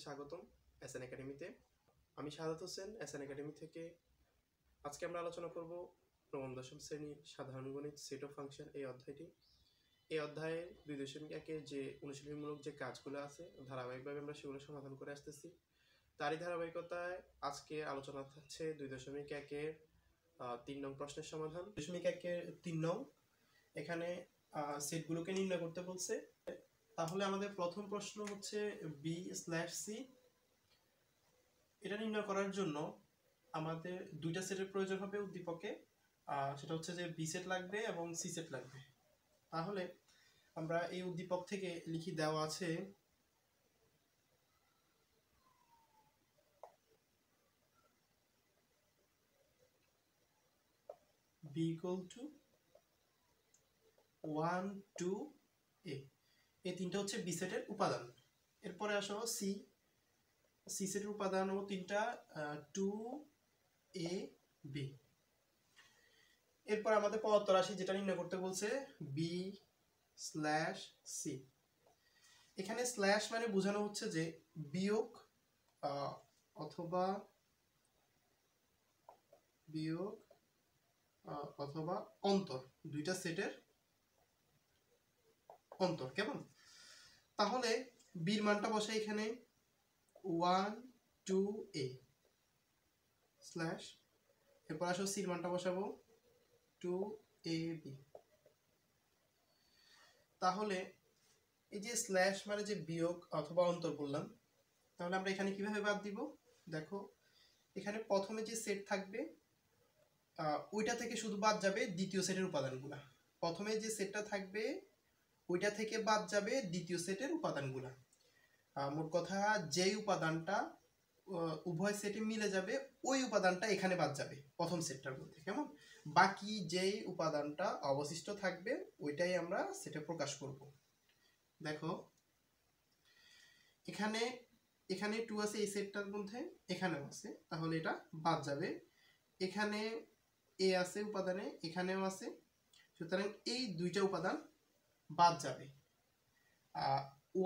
স্বাগতম এসএন একাডেমিতে। আমি শাহাদাত হোসেন, এসএন একাডেমি থেকে। আজকে আমরা আলোচনা করব নবম দশম শ্রেণীর সাধারণ গণিত সেট অফ ফাংশন এই অধ্যায়টি। এই অধ্যায়ে 2.1 যে অনুশীলনীমূলক যে কাজগুলো আছে ধারাবাহিকভাবে আমরা সেগুলো সমাধান করে আসতেছি। তারই ধারাবাহিকতায় আজকে আলোচনা থাকছে 2.1 3 নং প্রশ্নের সমাধান। 2.1 3 নং এখানে সেটগুলোকে নির্ণয় করতে বলছে। তাহলে আমাদের প্রথম প্রশ্ন হচ্ছে B/C। এটা নির্ণয় করার জন্য আমাদের দুইটা সেটের প্রয়োজন হবে উদ্দীপকে। সেটা হচ্ছে যে B সেট লাগবে এবং C সেট লাগবে। তাহলে আমরা এই উদ্দীপক থেকে লিখি, দেওয়া আছে B = 1 2 A। এই তিনটা হচ্ছে B সেটের উপাদান। এরপরে আসো C সেটের উপাদান ও তিনটা 2 A B। এরপর আমাদের পদার্থ রাশি যেটা নির্ণয় করতে বলছে B/C। এখানে স্ল্যাশ মানে বোঝানো হচ্ছে যে বিয়োগ অথবা অন্তর, দুইটা সেটের অন্তর। কেমন? তাহলে বির মানটা বসাই এখানে 1 2 A স্ল্যাশ, এরপর আসো সির মানটা বসাবো 2 AB। তাহলে এই যে স্ল্যাশ মানে যে বিয়োগ অথবা অন্তর বললাম, তাহলে আমরা এখানে কিভাবে বাদ দিব? দেখো, এখানে প্রথমে যে সেট থাকবে ওইটা থেকে শুধু বাদ যাবে দ্বিতীয় সেটের উপাদানগুলা। প্রথমে যে সেটটা থাকবে ওইটা থেকে বাদ যাবে দ্বিতীয় সেটের উপাদানগুলা। মোট কথা, যেই উপাদানটা উভয় সেটে মিলে যাবে ওই উপাদানটা এখানে বাদ যাবে প্রথম সেটটার মধ্যে। কেমন? বাকি যেই উপাদানটা অবশিষ্ট থাকবে ওইটাই আমরা সেটে প্রকাশ করব। দেখো, এখানে 2 আছে এই সেটটার মধ্যে, এখানেও আছে, তাহলে এটা বাদ যাবে। এখানে A আছে উপাদানে, এখানেও আছে, সুতরাং এই দুইটা উপাদান বাদ যাবে।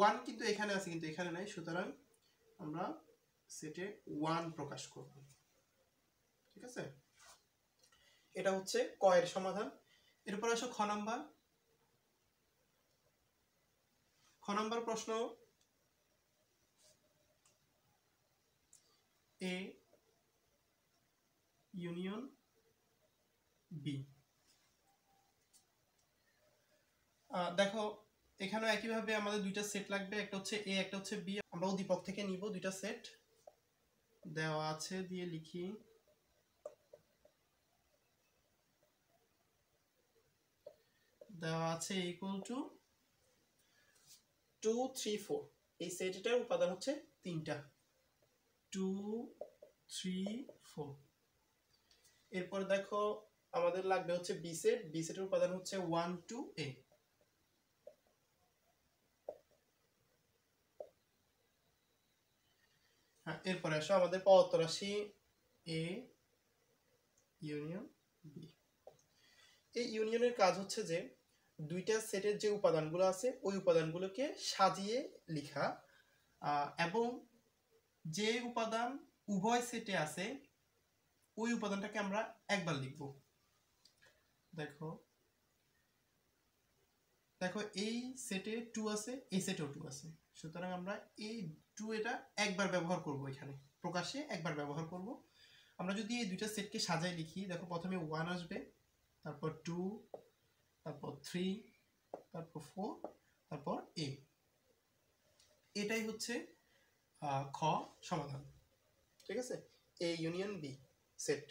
1 কিন্তু এখানে আছে কিন্তু এখানে নাই, সুতরাং আমরা সেটে 1 প্রকাশ করব। ঠিক আছে? এটা হচ্ছে ক এর সমাধান। এরপর আসো খ নাম্বার প্রশ্ন। A union B। দেখো, এখানেও একইভাবে আমাদের দুইটা সেট লাগবে, একটা হচ্ছে A একটা হচ্ছে B। আমরা উদ্দীপক থেকে নিব দুইটা সেট, দেওয়া আছে দিয়ে লিখি দেওয়া আছে = 2 3 4। এই সেটটার উপাদান হচ্ছে তিনটা 2 3 4। এরপর দেখো, আমাদের লাগবে হচ্ছে B সেটের উপাদান হচ্ছে 1 2 A। হ্যাঁ, এরপরে আসো আমাদের পদার্থ রাশি A ইউনিয়ন B। এই ইউনিয়নের কাজ হচ্ছে যে দুইটা সেটের যে উপাদানগুলো আছে ওই উপাদানগুলোকে সাজিয়ে লেখা, এবং যে উপাদান উভয় সেটে আছে ওই উপাদানটাকে আমরা একবার লিখব। দেখো, এই সেটে 2 আছে, এই সেটেও 2 আছে, সুতরাং আমরা এই 2 এটা একবার ব্যবহার করব, এখানে প্রকাশে একবার ব্যবহার করব। আমরা যদি এই দুইটা সেটকে সাজাই লিখি, দেখো প্রথমে 1 আসবে, তারপর 2, তারপর 3, তারপর 4, তারপর A। এটাই হচ্ছে খ সমাধান। ঠিক আছে? A union B set.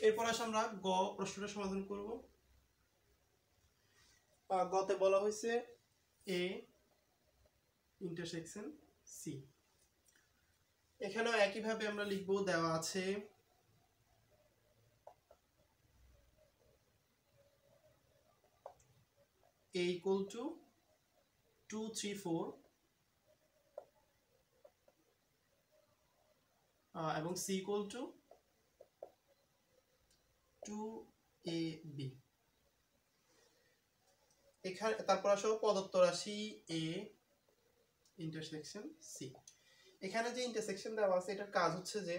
এরপর আসে আমরা গ প্রশ্নটা সমাধান করব। গতে বলা হয়েছে A ইন্টারসেকশন C। এখানেও একইভাবে আমরা লিখব, দেওয়া আছে A = 2 3 4 এবং c ইকুয়াল টু 2ab। এখানে তারপর আসো প্রদত্ত রাশি a ইন্টারসেকশন c। এখানে যে ইন্টারসেকশন দেওয়া আছে এটার কাজ হচ্ছে যে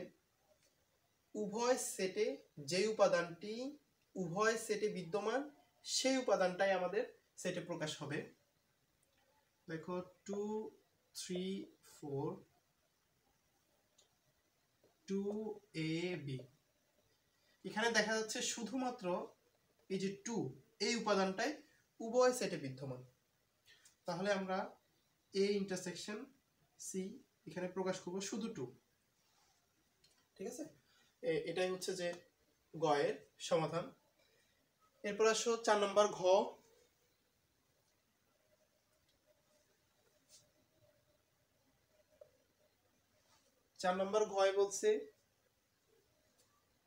উভয় সেটে যে উপাদানটি উভয় সেটে বিদ্যমান সেই উপাদানটাই আমাদের সেটে প্রকাশ হবে। দেখো 2 3 4 2ab, এখানে দেখা যাচ্ছে শুধুমাত্র এই যে 2 এই উপাদানটাই উভয় সেটে বিদ্যমান। তাহলে আমরা a ইন্টারসেকশন c এখানে প্রকাশ করব শুধু 2। ঠিক আছে, এটাই হচ্ছে যে গ এর সমাধান। এরপর আসো 4 নম্বর ঘ। চার নম্বর ঘয়ে বলছে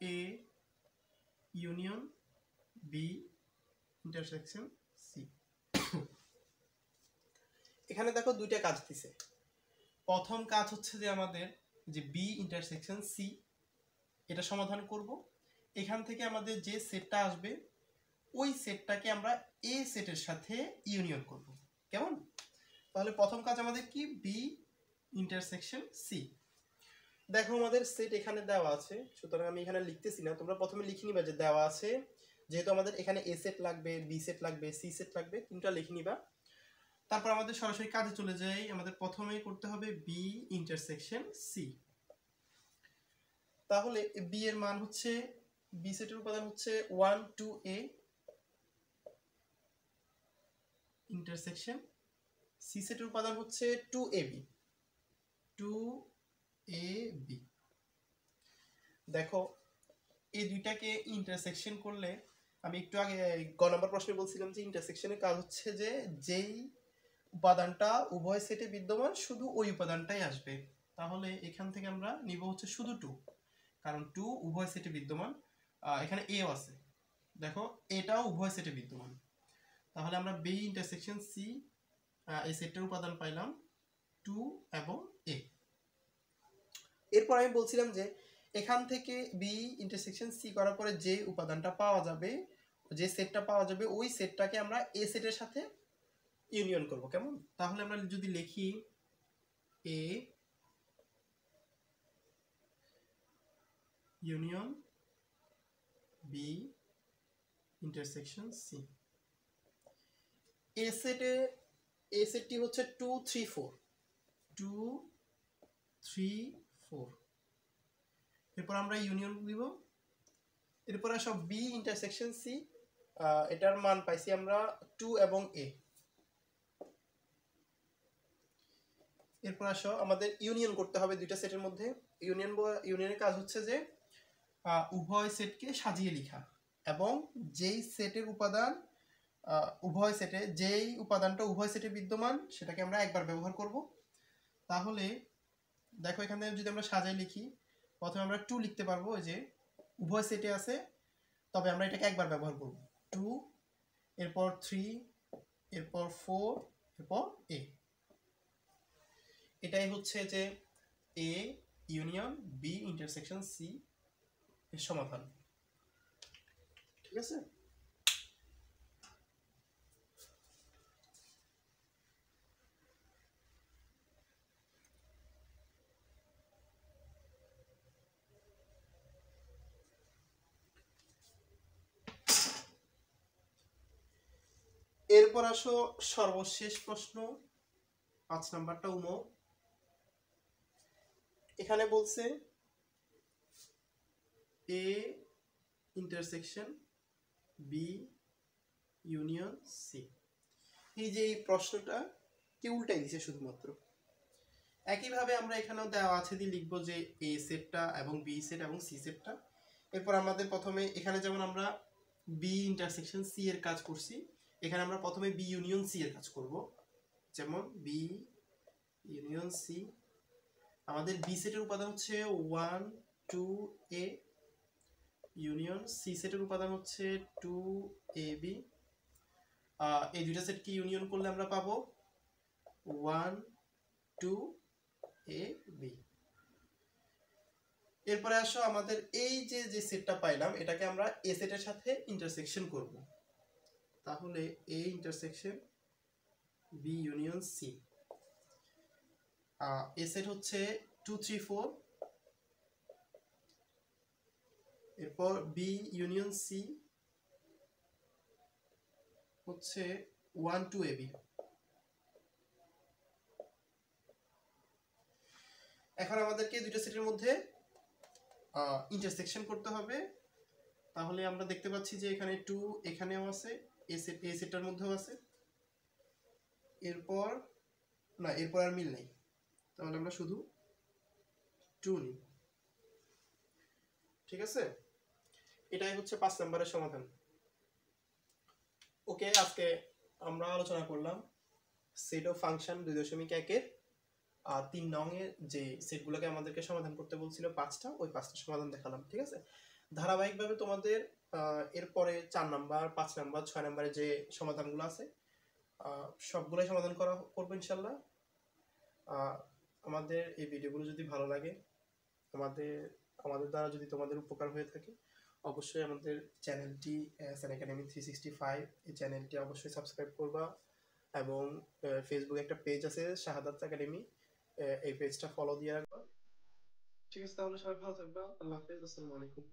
A union B intersection C. এখানে দেখো দুইটা কাজ দিছে। প্রথম কাজ হচ্ছে যে আমাদের যে বি ইন্টারসেকশন সি এটা সমাধান করব। এখান থেকে আমাদের যে সেটটা আসবে ওই সেটটাকে আমরা এ সেটের সাথে ইউনিয়ন করব। কেমন? তাহলে প্রথম কাজ আমাদের কি, বি ইন্টারসেকশন সি। দেখো আমাদের সেট এখানে দেওয়া আছে, সুতরাং আমি এখানে লিখতেছি না, তোমরা প্রথমে লিখে নিবা যে দেওয়া আছে। যেহেতু আমাদের এখানে এ সেট লাগবে, বি সেট লাগবে, সি সেট লাগবে, তিনটা লিখে নিবা। তারপর আমাদের সরাসরি কাজে চলে যাই। আমাদের প্রথমেই করতে হবে বি ইন্টারসেকশন সি। তাহলে বি এর মান হচ্ছে, বি সেটের উপাদান হচ্ছে 1 2a ইন্টারসেকশন সি সেটের উপাদান হচ্ছে 2ab 2ab। দেখো এই দুইটাকে ইন্টারসেকশন করলে, আমি একটু আগে গ নম্বর প্রশ্নে বলছিলাম যে ইন্টারসেকশনের কাজ হচ্ছে যে যেই উপাদানটা উভয় সেটে বিদ্যমান শুধু ওই উপাদানটাই আসবে। তাহলে এখান থেকে আমরা নিব হচ্ছে শুধু 2, কারণ 2 উভয় সেটে বিদ্যমান। এখানে এও আছে, দেখো এটাও উভয় সেটে বিদ্যমান। তাহলে আমরা বি ইন্টারসেকশন সি এই সেটটার উপাদান পাইলাম 2 এবং এ। এরপর আমি বলছিলাম যে এখান থেকে বি ইন্টারসেকশন সি করার পরে যে উপাদানটা পাওয়া যাবে, যে সেটটা পাওয়া যাবে, ওই সেটটাকে আমরা এ সেটের সাথে ইউনিয়ন করব। কেমন? তাহলে আমরা যদি লিখি A union B intersection C. A সেটটি হচ্ছে 2 3 4 2 3 4। এরপর আমরা ইউনিয়ন দিব। এরপর আসো বি ইন্টারসেকশন সি, এটার মান পাইছি আমরা 2 এবং এ। এরপর আসো আমাদের ইউনিয়ন করতে হবে দুইটা সেটের মধ্যে। ইউনিয়নের কাজ হচ্ছে যে উভয় সেটকে সাজিয়ে লেখা এবং যেই সেটের উপাদান উভয় সেটে যেই উপাদানটা উভয় সেটে বিদ্যমান সেটাকে আমরা একবার ব্যবহার করব। তাহলে দেখো এখানে যদি আমরা সাজাই লিখি, প্রথমে আমরা 2 লিখতে পারবো, ওই যে উভয় সেটে আছে, তবে আমরা এটাকে একবার ব্যবহার করব 2, এরপর 3, এরপর 4, এরপর এ। এটাই হচ্ছে যে A union B intersection C এর সমাধান। ঠিক আছে? এরপর আসো সর্বশেষ প্রশ্ন, 5 নাম্বারটা উমো। এখানে বলছে A intersection B union C. এই যে এই প্রশ্নটা কে উল্টাই দিছে শুধুমাত্র। একইভাবে আমরা এখানেও দেওয়া আছে দিয়ে লিখবো যে এ সেটটা এবং বি সেট এবং সি সেটটা। এরপর আমাদের প্রথমে এখানে যেমন আমরা বি ইন্টারসেকশন সি এর কাজ করছি, এখানে আমরা প্রথমে বি ইউনিয়ন সি এর কাজ করব। যেমন বি ইউনিয়ন সি, আমাদের বি সেটের উপাদান হচ্ছে 1 2 এ ইউনিয়ন সি সেটের উপাদান হচ্ছে 2 এ বি। এই দুইটা সেটকে ইউনিয়ন করলে আমরা পাবো 1 2 a b। এরপরে আসো আমাদের এই যে সেটটা পাইলাম এটাকে আমরা এ সেটের সাথে ইন্টারসেকশন করব। তাহলে A intersection B union C. A set হচ্ছে 2 3 4, এরপর বি ইউনিয়ন সি হচ্ছে 1 2 ab। এখন আমাদেরকে দুটো সেটের মধ্যে ইন্টারসেকশন করতে হবে। তাহলে আমরা দেখতে পাচ্ছি যে এখানে 2 এখানেও আছে, এ সেটটার মধ্যেও আছে। এরপর না, এরপর আর মিল নেই, তাহলে আমরা শুধু 2 নিই। ঠিক আছে, এটাই হচ্ছে 5 নম্বরের সমাধান। ওকে, আজকে আমরা আলোচনা করলাম সেট অফ ফাংশন 2.1 এর 3 নং এর যে সেটগুলোকে আমাদেরকে সমাধান করতে বলছিল 5টা, ওই 5টা সমাধান দেখালাম। ঠিক আছে, ধারাবাহিকভাবে তোমাদের এরপরে 4 নাম্বার 5 নাম্বার 6 নাম্বারের যে সমাধানগুলো আছে সবগুলোই সমাধান করবো ইনশাল্লাহ। আমাদের এই ভিডিওগুলো যদি ভালো লাগে, আমাদের দ্বারা যদি তোমাদের উপকার হয়ে থাকে, অবশ্যই আমাদের চ্যানেলটি সান একাডেমি 365 এই চ্যানেলটি অবশ্যই সাবস্ক্রাইব করবা, এবং ফেসবুকে একটা পেজ আছে শাহাদাত একাডেমি, এই পেজটা ফলো দিয়ে রাখবা। ঠিক আছে, তাহলে সবাই ভালো থাকবা। আল্লাহ হাফেজ, আসসালামু আলাইকুম।